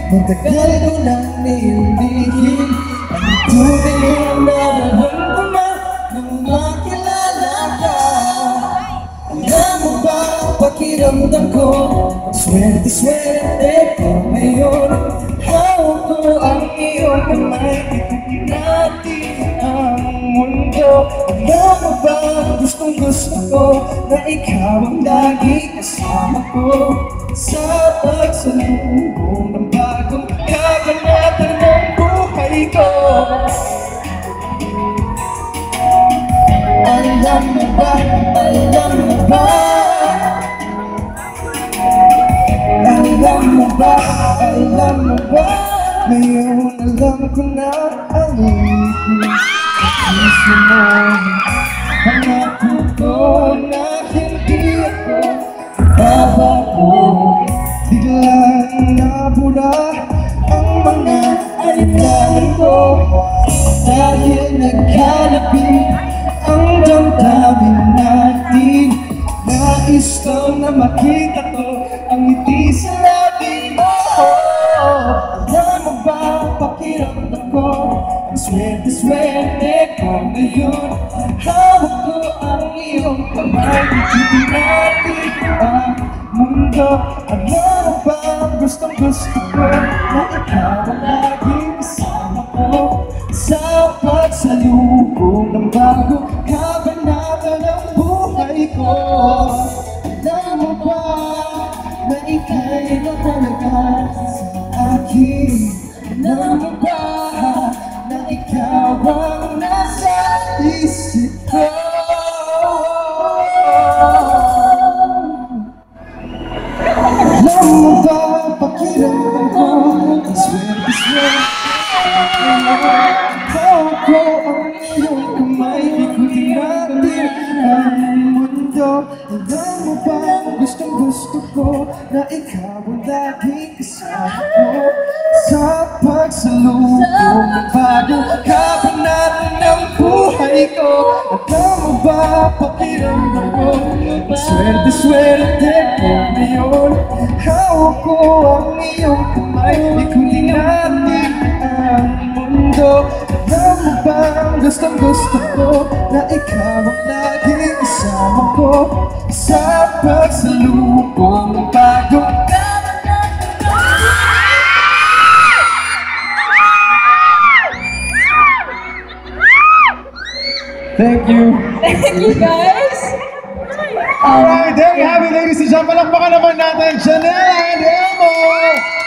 Matagal ko nang nililihim ang tunay ang nararamdaman nung makilala ka. Alam mo ba ang pakiramdam ko? Swerte-swerte ko ngayon. Hawak ko ang iyong kamay, ikutin natin ang mundo. Alam mo ba, gustong-gusto ko na ikaw ang lagi kasama ko sa pagsalubong ng bagong kabanata ng buhay ko. Alam mo ba, alam mo ba, alam mo ba, alam mo ba, ngayon alam ko na ang puso mo. Pangako ko na hindi ako babago. Biglang nabura ang mga alitan ko dahil nagkalapit ang damdamin natin. Nais ko na makita ko ang ngiti sa labi mo. Alam mo ba pakiramdam ko? Ang swerte-swerte ko ngayon. Hawak ko ang iyong kamay, ikutin natin ang mundo. Alam mo ba gustong-gusto ko na ikaw ang laging kasama ko sa pagsalubong ng bagong kabanata ng buhay ko. Alam mo ba na ika'y na talaga sa akin? Alam mo ba na ikaw ang nasa isip ko? Alam mo ba pakiramdam ko ang swerte-swerte? Hawak ko ang iyong kamay, ikutin natin ang mundo. Alam mo ba, gustong-gusto ko na ikaw ang laging kasama ko sa pagsalubong ng bagong kabanata ng buhay ko. Alam mo ba, pakiramdam ko ang swerte-swerte ko ngayon. Hawak ko ang iyong kamay, ikutin natin ang mundo. Alam mo ba, gustong-gusto ko na ikaw ang laging kasama ko sa pagsalubong ng bagong Thank you. Thank you, guys. Alright, there you have it, ladies and gentlemen. Palakpakan naman natin, Janelle and Elmo!